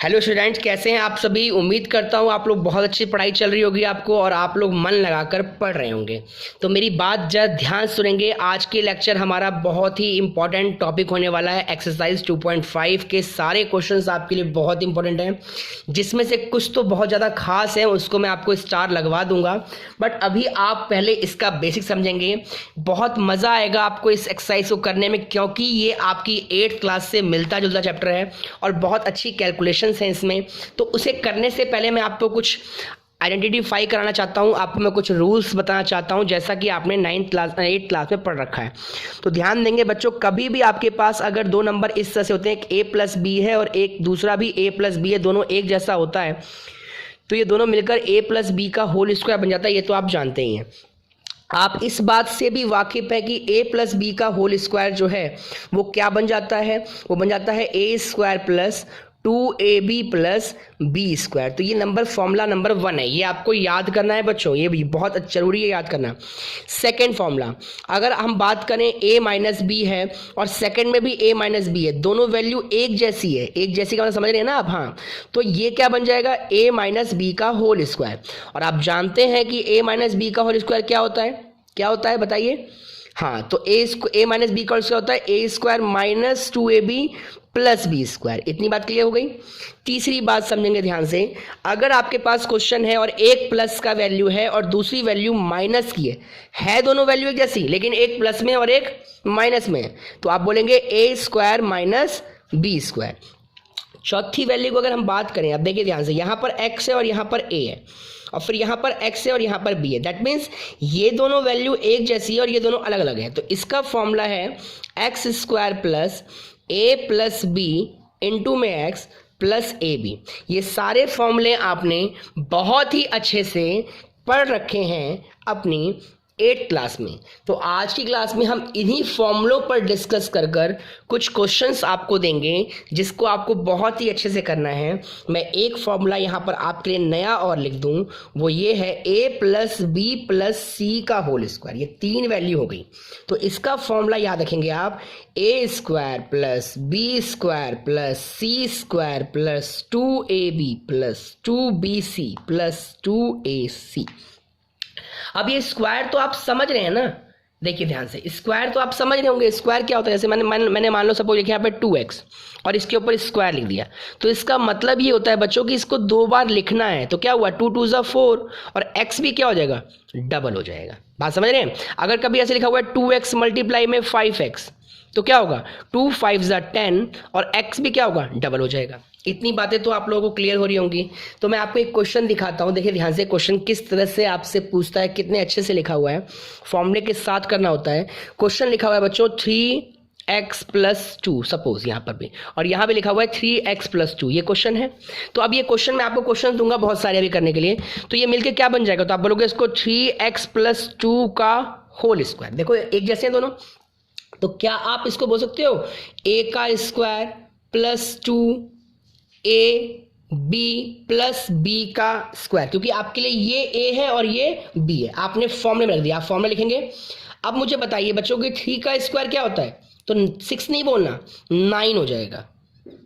Hello students, कैसे हैं आप सभी। उम्मीद करता हूँ आप लोग बहुत अच्छी पढ़ाई चल रही होगी आपको और आप लोग मन लगाकर पढ़ रहे होंगे। तो मेरी बात जरा ध्यान सुनेंगे। आज के लेक्चर हमारा बहुत ही इंपॉर्टेंट टॉपिक होने वाला है। एक्सरसाइज 2.5 के सारे क्वेश्चंस आपके लिए बहुत इंपॉर्टेंट हैं, जिसमें से कुछ तो बहुत ज़्यादा खास है, उसको मैं आपको स्टार लगवा दूंगा। बट अभी आप पहले इसका बेसिक समझेंगे। बहुत मज़ा आएगा आपको इस एक्सरसाइज को करने में, क्योंकि ये आपकी 8th क्लास से मिलता जुलता चैप्टर है और बहुत अच्छी कैलकुलेशन है इसमें। तो उसे करने से पहले मैं आपको कुछ आइडेंटिफाई कराना चाहता हूं, आपको मैं कुछ रूल्स बताना चाहता हूं, जैसा कि आपने 8th क्लास में पढ़ रखा है। तो ध्यान देंगे बच्चों, कभी भी आपके पास अगर दो नंबर इस तरह से होते हैं, एक a प्लस बी है और एक दूसरा भी a प्लस बी है, दोनों एक जैसा होता है, तो ये दोनों मिलकर a प्लस बी का होल स्क्वायर बन जाता है। ये तो आप जानते ही हैं। आप इस बात से भी वाकिफ है कि a प्लस बी का होल स्क्वायर जो है वो क्या बन जाता है, वो बन जाता है a square plus 2ab plus B square. तो ये फॉर्मूला नंबर 1 है, ये आपको याद करना है बच्चों, ये भी बहुत जरूरी है याद करना। सेकंड फॉर्मूला, अगर हम बात करें a माइनस बी है और सेकंड में भी a माइनस बी है, दोनों वैल्यू एक जैसी है, एक जैसी का मतलब समझ रहे हैं ना आप। हाँ, तो ये क्या बन जाएगा, a माइनस बी का होल स्क्वायर। और आप जानते हैं कि a माइनस बी का होल स्क्वायर क्या होता है, क्या होता है बताइए। हाँ, तो a माइनस बी का होल स्क्वायर होता है a square minus 2ab plus B square. इतनी बात क्लियर हो गई। तीसरी बात समझेंगे ध्यान से, अगर आपके पास क्वेश्चन है और एक प्लस का वैल्यू है और दूसरी वैल्यू माइनस की है दोनों वैल्यू एक जैसी, लेकिन एक प्लस में और एक माइनस में है, तो आप बोलेंगे a square minus B square. चौथी वैल्यू को अगर हम बात करें, अब देखिए ध्यान से, यहाँ पर x है और यहाँ पर a है और फिर यहाँ पर x है और यहाँ पर b है। दैट मीन्स ये दोनों वैल्यू एक जैसी है और ये दोनों अलग अलग है। तो इसका फॉर्मूला है X square plus a plus B into में x प्लस ए बी। ये सारे फॉर्मूले आपने बहुत ही अच्छे से पढ़ रखे हैं अपनी 8th क्लास में। तो आज की क्लास में हम इन्हीं फॉर्मूलों पर डिस्कस कर कर कुछ क्वेश्चंस आपको देंगे, जिसको आपको बहुत ही अच्छे से करना है। मैं एक फॉर्मूला यहाँ पर आपके लिए नया और लिख दूँ, वो ये है a प्लस बी प्लस सी का होल स्क्वायर। ये 3 वैल्यू हो गई, तो इसका फॉर्मूला याद रखेंगे आप, a square plus B square plus C square plus 2ab plus 2bc plus 2ac। अब ये स्क्वायर तो आप समझ रहे हैं ना, देखिए ध्यान से, स्क्वायर तो आप समझ रहे होंगे। स्क्वायर क्या होता है, जैसे मैंने मान लो सपोज लिखा यहाँ पे 2x और इसके ऊपर स्क्वायर लिख दिया, तो इसका मतलब ये होता है बच्चों कि इसको 2 बार लिखना है। तो क्या हुआ, 2 2 ज़ा 4 और x भी क्या हो जाएगा, डबल हो जाएगा। बात समझ रहे हैं। अगर कभी ऐसे लिखा हुआ है 2x मल्टीप्लाई में 5x, तो क्या होगा, 2 5 ज़ा 10 और x भी क्या होगा, डबल हो जाएगा। इतनी बातें तो आप लोगों को क्लियर हो रही होंगी। तो मैं आपको एक क्वेश्चन दिखाता हूं, देखिए ध्यान से, क्वेश्चन किस तरह से आपसे पूछता है, कितने अच्छे से लिखा हुआ है, फॉर्मूले के साथ करना होता है। क्वेश्चन लिखा हुआ है बच्चों 3x प्लस 2, सपोज यहाँ पर भी, और यहाँ भी लिखा हुआ है 3x प्लस 2। ये क्वेश्चन है। तो अब ये क्वेश्चन मैं आपको क्वेश्चन दूंगा बहुत सारे अभी करने के लिए, तो ये मिलकर क्या बन जाएगा, तो आप बोलोगे इसको 3x प्लस 2 का होल स्क्वायर। देखो एक जैसे हैं दोनों, तो क्या आप इसको बोल सकते हो a का square plus 2a b plus b का स्क्वायर, क्योंकि आपके लिए ये a है और ये b है, आपने फॉर्मूले में रख दिया। आप फॉर्मूला लिखेंगे। अब मुझे बताइए बच्चों कि 3 का स्क्वायर क्या होता है, तो 6 नहीं बोलना, 9 हो जाएगा।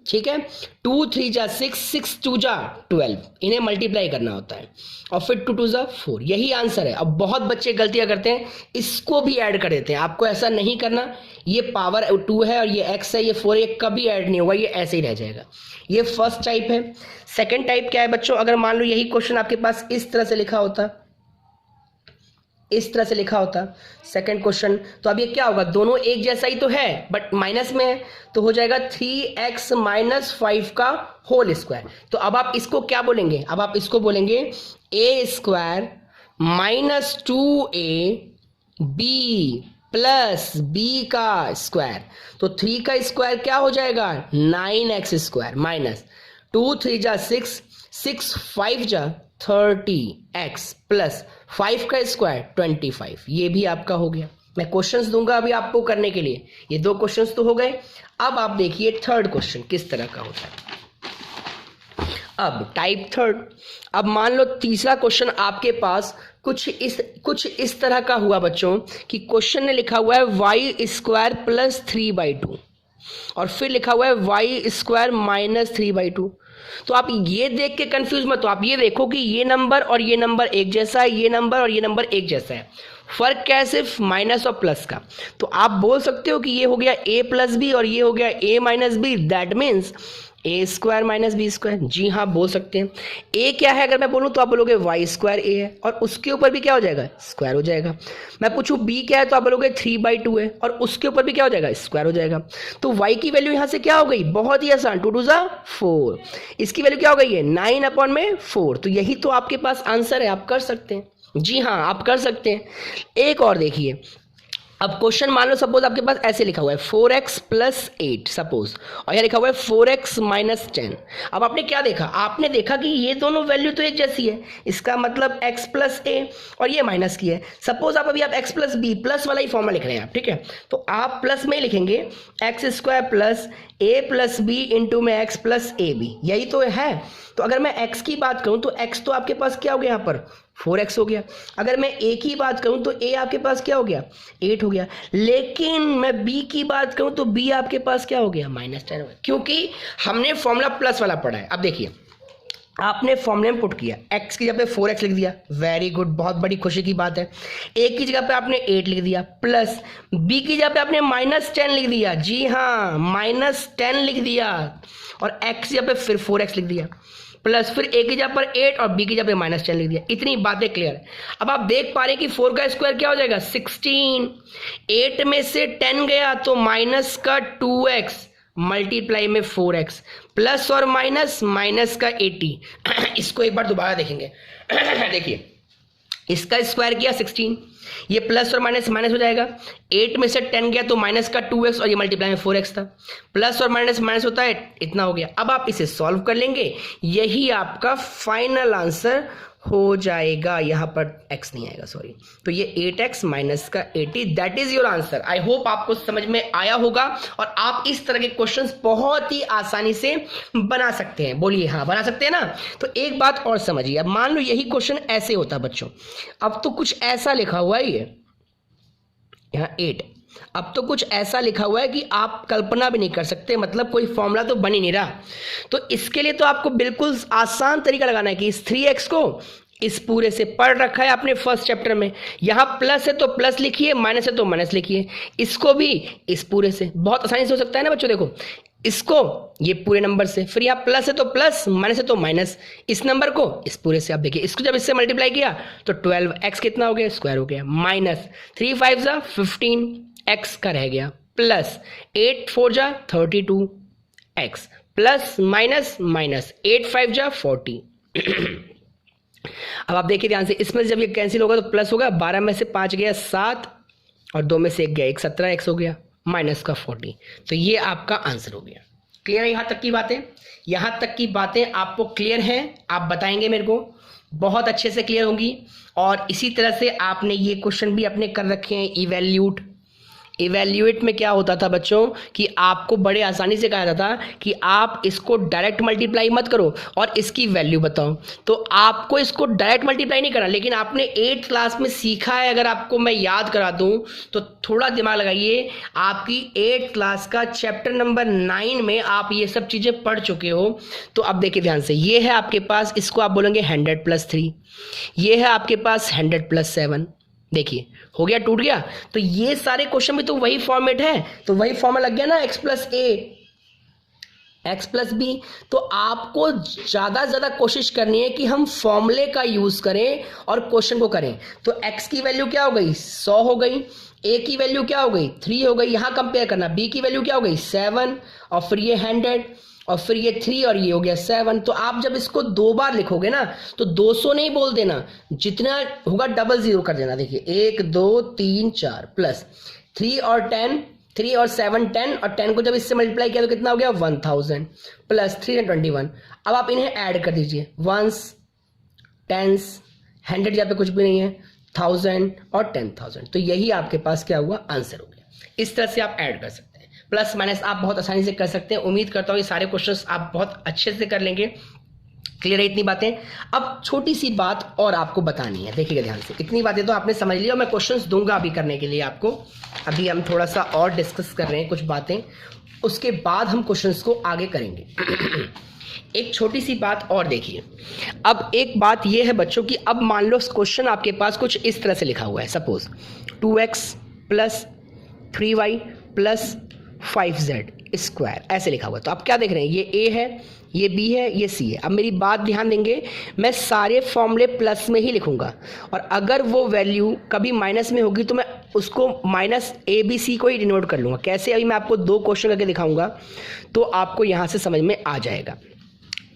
ठीक है, 2 3 जा 6, 6 2 जा 12, इन्हें मल्टीप्लाई करना होता है, और फिर 2 2 जा 4, यही आंसर है। अब बहुत बच्चे गलतियां करते हैं, इसको भी ऐड कर देते हैं। आपको ऐसा नहीं करना, ये पावर 2 है और ये x है, ये 4 है, ये कभी ऐड नहीं होगा, ये ऐसे ही रह जाएगा। ये फर्स्ट टाइप है। सेकेंड टाइप क्या है बच्चों, अगर मान लो यही क्वेश्चन आपके पास इस तरह से लिखा होता, इस तरह से लिखा होता सेकंड क्वेश्चन, तो अब ये क्या होगा, दोनों एक जैसा ही तो है बट माइनस में है, तो हो जाएगा 3x माइनस 5 का होल स्क्वायर। तो अब आप इसको क्या बोलेंगे, अब आप इसको बोलेंगे a square minus 2a b plus b का स्क्वायर। तो 3 का स्क्वायर क्या हो जाएगा, 9x स्क्वायर माइनस 2 3 जा 6, 6 5 जा 30x प्लस 5 का स्क्वायर 25। ये भी आपका हो गया। मैं क्वेश्चंस दूंगा अभी आपको करने के लिए, ये 2 क्वेश्चंस तो हो गए। अब आप देखिए थर्ड क्वेश्चन किस तरह का होता है। अब टाइप थर्ड, अब मान लो तीसरा क्वेश्चन आपके पास कुछ इस तरह का हुआ बच्चों कि क्वेश्चन ने लिखा हुआ है y स्क्वायर प्लस 3/2 और फिर लिखा हुआ है y स्क्वायर माइनस 3/2। तो आप ये देख के कंफ्यूज मत हो, आप ये देखो कि ये नंबर और ये नंबर एक जैसा है, ये नंबर और ये नंबर एक जैसा है, फर्क क्या है सिर्फ माइनस और प्लस का। तो आप बोल सकते हो कि ये हो गया a प्लस बी और ये हो गया a minus B, that means A square minus B square. जी हाँ बोल सकते हैं। ए क्या है अगर मैं बोलूँ तो आप बोलोगे वाई स्क्वायर ए है और उसके ऊपर भी क्या हो जाएगा, स्क्वायर हो जाएगा। मैं पूछूं बी क्या है तो आप बोलोगे 3/2 है और उसके ऊपर भी क्या हो जाएगा, स्क्वायर हो जाएगा। तो वाई की वैल्यू यहाँ से क्या हो गई, बहुत ही आसान, 2 2 4। इसकी वैल्यू क्या हो गई है, 9/4। तो यही तो आपके पास आंसर है, आप कर सकते हैं। जी हाँ आप कर सकते हैं। एक और देखिए, अब क्वेश्चन मान लो सपोज आपके पास ऐसे लिखा हुआ है 4x + 8 सपोज, और यहाँ लिखा हुआ है 4x - 10। अब आपने क्या देखा, आपने देखा कि ये दोनों वैल्यू तो एक जैसी है, इसका मतलब x + a और ये माइनस की है। सपोज आप अभी आप x + b प्लस वाला ही फॉर्मूला लिख रहे हैं आप, ठीक है, तो आप प्लस में लिखेंगे x² + a + b इंटू में x + ab, यही तो है। तो अगर मैं x की बात करूं तो x तो आपके पास क्या हो गया, यहाँ पर 4x हो गया। अगर मैं a की बात करूं तो a आपके पास क्या हो गया, 8 हो गया। लेकिन मैं b की बात करूं तो b आपके पास क्या हो गया, -10 हो गया, क्योंकि हमने फॉर्मूला प्लस वाला पढ़ा है। अब देखिए, आपने फॉर्मूले में पुट किया, x की जगह पे 4x लिख दिया, वेरी गुड, बहुत बड़ी खुशी की बात है। a की जगह पे आपने 8 लिख दिया, प्लस b की जगह पे आपने -10 लिख दिया। जी हाँ, -10 लिख दिया, और x की जगह पे फिर 4x लिख दिया, प्लस फिर a की जगह पर 8 और b की जगह पे -10 लिख दिया। इतनी बातें क्लियर। अब आप देख पा रहे हैं कि 4 का स्क्वायर क्या हो जाएगा, 16। 8 में से 10 गया तो माइनस का 2x मल्टीप्लाई में 4x, प्लस और माइनस, माइनस का 80। इसको एक बार दोबारा देखेंगे। देखिए, इसका स्क्वायर किया 16, ये प्लस और माइनस माइनस हो जाएगा, 8 में से 10 गया तो माइनस का 2x और ये मल्टीप्लाई में 4x था, प्लस और माइनस माइनस होता है, इतना हो गया। अब आप इसे सॉल्व कर लेंगे, यही आपका फाइनल आंसर हो जाएगा। यहाँ पर x नहीं आएगा, सॉरी, तो ये 8x माइनस का 80, that is your answer. I hope आपको समझ में आया होगा और आप इस तरह के क्वेश्चंस बहुत ही आसानी से बना सकते हैं। बोलिए हाँ, बना सकते हैं ना। तो एक बात और समझिए, अब मान लो यही क्वेश्चन ऐसे होता बच्चों, अब तो कुछ ऐसा लिखा हुआ है, ये यहाँ 8, अब तो कुछ ऐसा लिखा हुआ है कि आप कल्पना भी नहीं कर सकते, मतलब कोई फॉर्मूला तो बन ही नहीं रहा। तो इसके लिए तो आपको बिल्कुल आसान तरीका लगाना है कि इस 3x को इस पूरे से पढ़ रखा है आपने फर्स्ट चैप्टर में, यहाँ प्लस है तो प्लस लिखिए, माइनस है तो माइनस लिखिए, इसको भी इस पूरे से, बहुत आसानी से हो सकता है ना बच्चों। देखो, इसको ये पूरे नंबर से, फिर यहाँ प्लस है तो प्लस, माइनस है तो माइनस, इस नंबर को इस पूरे से। आप देखिए, इसको जब इससे मल्टीप्लाई किया तो 12x कितना हो गया, स्क्वायर हो गया, माइनस 3 5 जा 15 x का रह गया, प्लस 8 4 जा 32x, प्लस माइनस माइनस 8 5 जा 40। अब आप देखिए ध्यान से, इसमें जब ये कैंसिल होगा तो प्लस होगा, 12 में से 5 गया 7 और 2 में से 1 गया 1, 17x हो गया, माइनस का 40। तो ये आपका आंसर हो गया। क्लियर है यहाँ तक की बातें? यहाँ तक की बातें आपको क्लियर हैं? आप बताएंगे मेरे को, बहुत अच्छे से क्लियर होंगी। और इसी तरह से आपने ये क्वेश्चन भी अपने कर रखे हैं, इवैल्यूएट में क्या होता था बच्चों कि आपको बड़े आसानी से कहा जाता था कि आप इसको डायरेक्ट मल्टीप्लाई मत करो और इसकी वैल्यू बताओ। तो आपको इसको डायरेक्ट मल्टीप्लाई नहीं करना, लेकिन आपने 8th क्लास में सीखा है। अगर आपको मैं याद करा दूं तो थोड़ा दिमाग लगाइए, आपकी 8th क्लास का चैप्टर नंबर 9 में आप ये सब चीज़ें पढ़ चुके हो। तो अब देखिए ध्यान से, ये है आपके पास, इसको आप बोलेंगे 100 + 3, ये है आपके पास 100 + 7। देखिए हो गया, टूट गया। तो ये सारे क्वेश्चन में तो वही फॉर्मेट है, तो वही फॉर्मूला लग गया ना, x + a x + b। तो आपको ज़्यादा से ज़्यादा कोशिश करनी है कि हम फॉर्मूले का यूज़ करें और क्वेश्चन को करें। तो x की वैल्यू क्या हो गई, 100 हो गई, a की वैल्यू क्या हो गई, 3 हो गई, यहाँ कंपेयर करना, b की वैल्यू क्या हो गई, 7, और फिर ये 100 और फिर ये 3 और ये हो गया 7। तो आप जब इसको 2 बार लिखोगे ना तो 200 नहीं बोल देना, जितना होगा डबल 0 कर देना। देखिए 1 2 3 4 प्लस 3 और 10, 3 और 7 10, और 10 को जब इससे मल्टीप्लाई किया तो कितना हो गया, 1000 प्लस 321। अब आप इन्हें ऐड कर दीजिए, 1s 10s 100 यहाँ पे कुछ भी नहीं है, 1000 और 10,000। तो यही आपके पास क्या हुआ, आंसर हो गया। इस तरह से आप ऐड कर सकते हैं, प्लस माइनस आप बहुत आसानी से कर सकते हैं। उम्मीद करता हूँ ये सारे क्वेश्चंस आप बहुत अच्छे से कर लेंगे। क्लियर है इतनी बातें? अब छोटी सी बात और आपको बतानी है, देखिएगा ध्यान से। इतनी बातें तो आपने समझ लिया और मैं क्वेश्चंस दूंगा अभी करने के लिए आपको। अभी हम थोड़ा सा और डिस्कस कर रहे हैं कुछ बातें, उसके बाद हम क्वेश्चंस को आगे करेंगे। एक छोटी सी बात और देखिए, अब एक बात ये है बच्चों कि अब मान लो क्वेश्चन आपके पास कुछ इस तरह से लिखा हुआ है, suppose 2x plus 3y plus 5z square ऐसे लिखा हुआ है। तो आप क्या देख रहे हैं, ये a है, ये b है, ये c है। अब मेरी बात ध्यान देंगे, मैं सारे फॉर्मूले प्लस में ही लिखूंगा, और अगर वो वैल्यू कभी माइनस में होगी तो मैं उसको माइनस ए बी सी को ही डिनोट कर लूँगा। कैसे, अभी मैं आपको 2 क्वेश्चन करके दिखाऊंगा तो आपको यहाँ से समझ में आ जाएगा।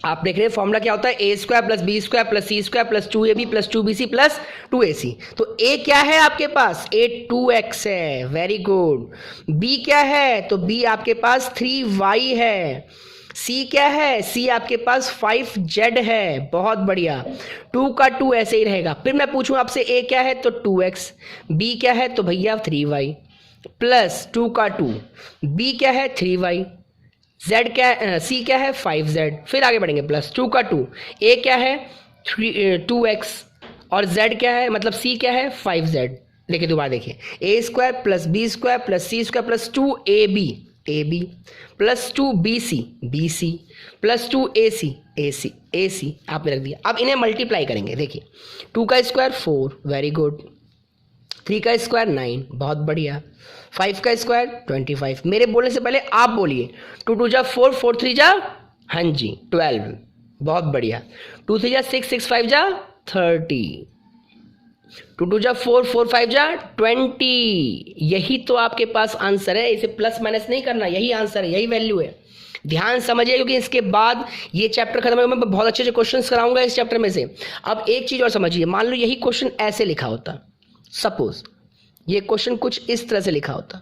आप देख रहे हैं फॉर्मूला क्या होता है, A square plus B square plus C square plus 2ab plus 2bc plus 2ac। तो a क्या है आपके पास, a 2x है, वेरी गुड। b क्या है, तो b आपके पास 3y है। c क्या है, c आपके पास 5z है, बहुत बढ़िया। 2 का 2 ऐसे ही रहेगा। फिर मैं पूछूं आपसे a क्या है, तो 2x, b क्या है तो भैया 3y प्लस 2 का 2, b क्या है 3y, z क्या, c क्या है 5z। फिर आगे बढ़ेंगे, प्लस 2 का 2, a क्या है 2x और z क्या है, मतलब c क्या है 5z। देखिए दोबारा देखिए, a square plus b square plus c square plus 2ab plus 2bc plus 2ac आपने रख दिया। अब इन्हें मल्टीप्लाई करेंगे, देखिए 2 का स्क्वायर 4, वेरी गुड, 3 का स्क्वायर 9, बहुत बढ़िया, 5 का स्क्वायर 25। मेरे बोलने से पहले आप बोलिए, 2 2 जा 4, 4 3 जा, हाँ जी 12, बहुत बढ़िया, 2 3 जा 6, 6 5 जा 30, 2 2 जा 4, 4 5 जा 20। यही तो आपके पास आंसर है, इसे प्लस माइनस नहीं करना, यही आंसर है, यही वैल्यू है। ध्यान समझिए, क्योंकि इसके बाद ये चैप्टर खत्म होगा, मैं बहुत अच्छे अच्छे क्वेश्चंस कराऊंगा इस चैप्टर में से। अब एक चीज और समझिए, मान लो यही क्वेश्चन ऐसे लिखा होता, सपोज ये क्वेश्चन कुछ इस तरह से लिखा होता,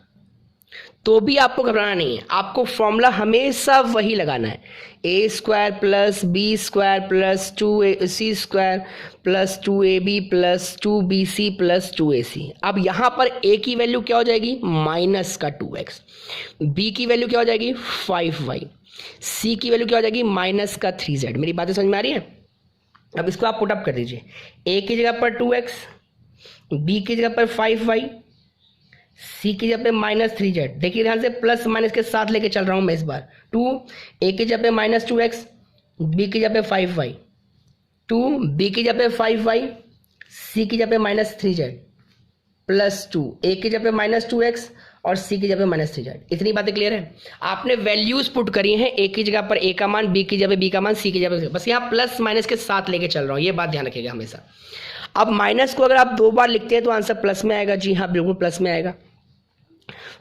तो भी आपको घबराना नहीं है। आपको फॉर्मूला हमेशा वही लगाना है, A square plus B square plus 2ac square plus 2ab plus 2bc plus 2ac। अब यहाँ पर a की वैल्यू क्या हो जाएगी, माइनस का 2x, b की वैल्यू क्या हो जाएगी 5y, c की वैल्यू क्या हो जाएगी माइनस का 3z। मेरी बातें समझ में आ रही है? अब इसको आप पुटअप कर दीजिए, a की जगह पर 2x, b की जगह पर 5y, c की जगह पे माइनस 3z। देखिए ध्यान से, प्लस माइनस के साथ लेके चल रहा हूं मैं इस बार। 2 a की जगह पे माइनस 2x, b की जगह पे 5y, 2 b की जगह पे 5y, c की जगह पे माइनस 3z प्लस 2 a की जगह पे माइनस 2x और c की जगह पे माइनस 3z। इतनी बातें क्लियर है? आपने वैल्यूज पुट करी हैं, a की जगह पर a का मान, b की जगह b का मान, c की जगह, बस यहाँ प्लस माइनस के साथ लेके चल रहा हूँ, ये बात ध्यान रखिएगा हमेशा। अब माइनस को अगर आप 2 बार लिखते हैं तो आंसर प्लस में आएगा, जी हाँ बिल्कुल प्लस में आएगा।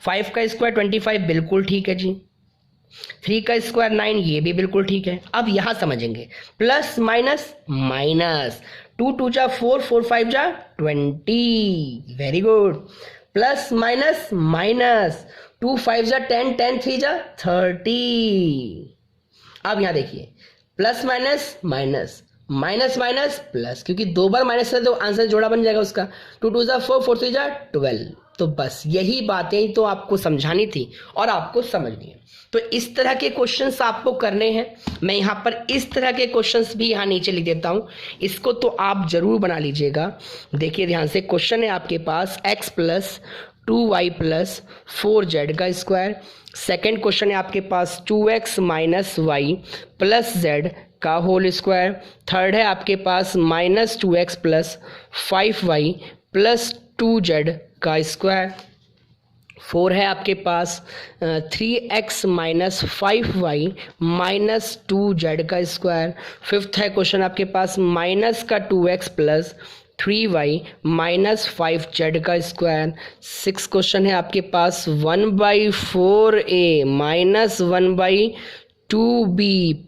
5 का स्क्वायर 25, बिल्कुल ठीक है जी। 3 का स्क्वायर 9, ये भी बिल्कुल ठीक है। अब यहां समझेंगे, प्लस माइनस माइनस, 2 2 जा 4, 4 5 जा 20, very good. Plus minus minus, 2 5 जा 10, 10 3 जा 30। अब यहां देखिए, plus minus minus, minus minus plus, क्योंकि 2 बार माइनस है तो आंसर जोड़ा बन जाएगा उसका। 2 2 जा 4, 4 3 जा 12। तो बस यही बातें तो आपको समझानी थी और आपको समझनी है। तो इस तरह के क्वेश्चंस आपको करने हैं। मैं यहाँ पर इस तरह के क्वेश्चंस भी यहाँ नीचे लिख देता हूँ, इसको तो आप जरूर बना लीजिएगा। देखिए ध्यान से, क्वेश्चन है आपके पास x plus 2y plus 4z का स्क्वायर। सेकेंड क्वेश्चन है आपके पास 2x minus y plus z का होल स्क्वायर। थर्ड है आपके पास minus 2x plus 5y plus 2z का स्क्वायर। 4 है आपके पास 3x minus 5y minus 2z का स्क्वायर। फिफ्थ है क्वेश्चन आपके पास माइनस का 2x plus 3y minus 5z का स्क्वायर। 6 क्वेश्चन है आपके पास 1/4a माइनस 1/2b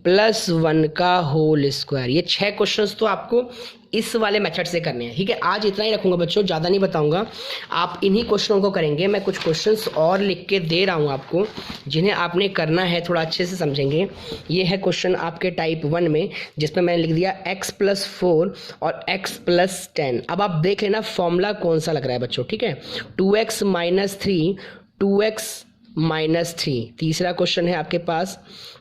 प्लस 1 का होल स्क्वायर। ये 6 क्वेश्चंस तो आपको इस वाले मेथड से करने हैं, ठीक है। आज इतना ही रखूंगा बच्चों, ज़्यादा नहीं बताऊंगा, आप इन्हीं क्वेश्चनों को करेंगे। मैं कुछ क्वेश्चंस और लिख के दे रहा हूं आपको, जिन्हें आपने करना है, थोड़ा अच्छे से समझेंगे। ये है क्वेश्चन आपके टाइप 1 में, जिसमें मैंने लिख दिया x प्लस 4 और x प्लस 10। अब आप देख लेना फॉर्मूला कौन सा लग रहा है बच्चों, ठीक है। 2x minus 3, 2x minus 3। तीसरा क्वेश्चन है आपके पास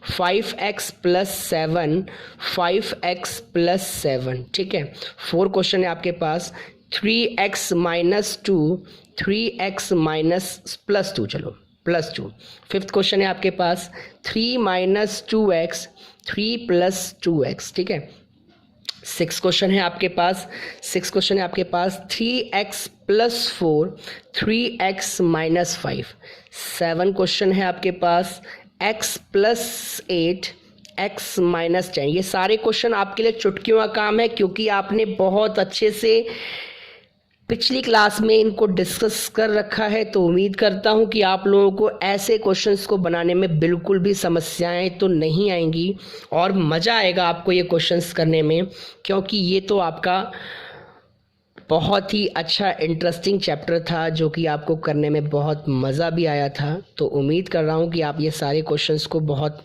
5x प्लस 7, 5x प्लस 7, ठीक है। 4 क्वेश्चन है आपके पास 3x minus 2, 3x minus plus 2, चलो प्लस 2। फिफ्थ क्वेश्चन है आपके पास 3 माइनस 2x, 3 + 2x, ठीक है। 6 क्वेश्चन है आपके पास, 6 क्वेश्चन है आपके पास। 3x + 4, 3x - 5। 7 क्वेश्चन है आपके पास, x + 8, x - 10। ये सारे क्वेश्चन आपके लिए चुटकियों का काम है, क्योंकि आपने बहुत अच्छे से पिछली क्लास में इनको डिस्कस कर रखा है। तो उम्मीद करता हूं कि आप लोगों को ऐसे क्वेश्चंस को बनाने में बिल्कुल भी समस्याएं तो नहीं आएंगी और मज़ा आएगा आपको ये क्वेश्चंस करने में, क्योंकि ये तो आपका बहुत ही अच्छा इंटरेस्टिंग चैप्टर था जो कि आपको करने में बहुत मज़ा भी आया था। तो उम्मीद कर रहा हूँ कि आप ये सारे क्वेश्चंस को बहुत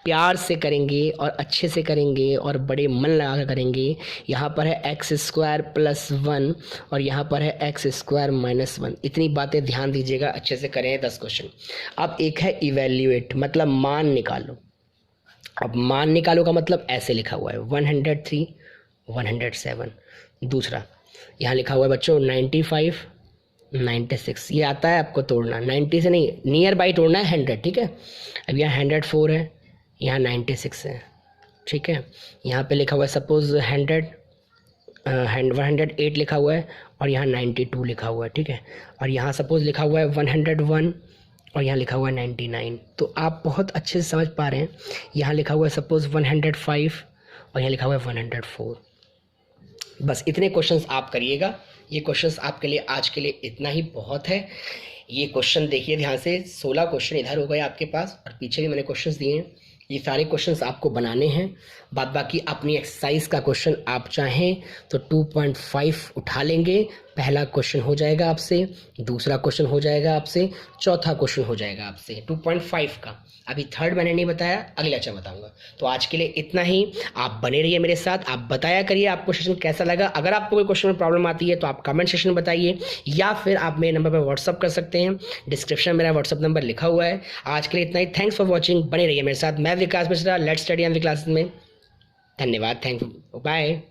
प्यार से करेंगे और अच्छे से करेंगे और बड़े मन लगा कर करेंगे। यहाँ पर है x² + 1 और यहाँ पर है x² - 1। इतनी बातें ध्यान दीजिएगा, अच्छे से करें 10 क्वेश्चन। अब एक है इवेल्युएट, मतलब मान निकालो। अब मान निकालो का मतलब ऐसे लिखा हुआ है 103, 107। दूसरा यहाँ लिखा हुआ है बच्चों 95, 96। ये आता है आपको तोड़ना, 90 से नहीं, नियर बाई तोड़ना है 100, ठीक है। अब यहाँ 104 है, यहाँ 96 है, ठीक है। यहाँ पे लिखा हुआ है सपोज 108 लिखा हुआ है और यहाँ 92 लिखा हुआ है, ठीक है। और यहाँ सपोज लिखा हुआ है 101 और यहाँ लिखा हुआ है 99। तो आप बहुत अच्छे से समझ पा रहे हैं। यहाँ लिखा हुआ है सपोज 105 और यहाँ लिखा हुआ है 104। बस इतने क्वेश्चंस आप करिएगा। ये क्वेश्चंस आपके लिए आज के लिए इतना ही बहुत है। ये क्वेश्चन देखिए ध्यान से, 16 क्वेश्चन इधर हो गए आपके पास और पीछे भी मैंने क्वेश्चंस दिए हैं। ये सारे क्वेश्चंस आपको बनाने हैं। बाद बाकी अपनी एक्सरसाइज का क्वेश्चन आप चाहें तो 2.5 उठा लेंगे। पहला क्वेश्चन हो जाएगा आपसे, दूसरा क्वेश्चन हो जाएगा आपसे, चौथा क्वेश्चन हो जाएगा आपसे 2.5 का। अभी थर्ड मैंने नहीं बताया, अगले लेक्चर बताऊंगा। तो आज के लिए इतना ही। आप बने रहिए मेरे साथ, आप बताया करिए आपको सेशन कैसा लगा। अगर आपको कोई क्वेश्चन में प्रॉब्लम आती है तो आप कमेंट सेक्शन में बताइए, या फिर आप मेरे नंबर पर व्हाट्सअप कर सकते हैं। डिस्क्रिप्शन में मेरा व्हाट्सअप नंबर लिखा हुआ है। आज के लिए इतना ही। Thanks for watching. बने रहिए मेरे साथ। मैं Vikas Mishra, let's study on the classes में। धन्यवाद, थैंक यू, बाय।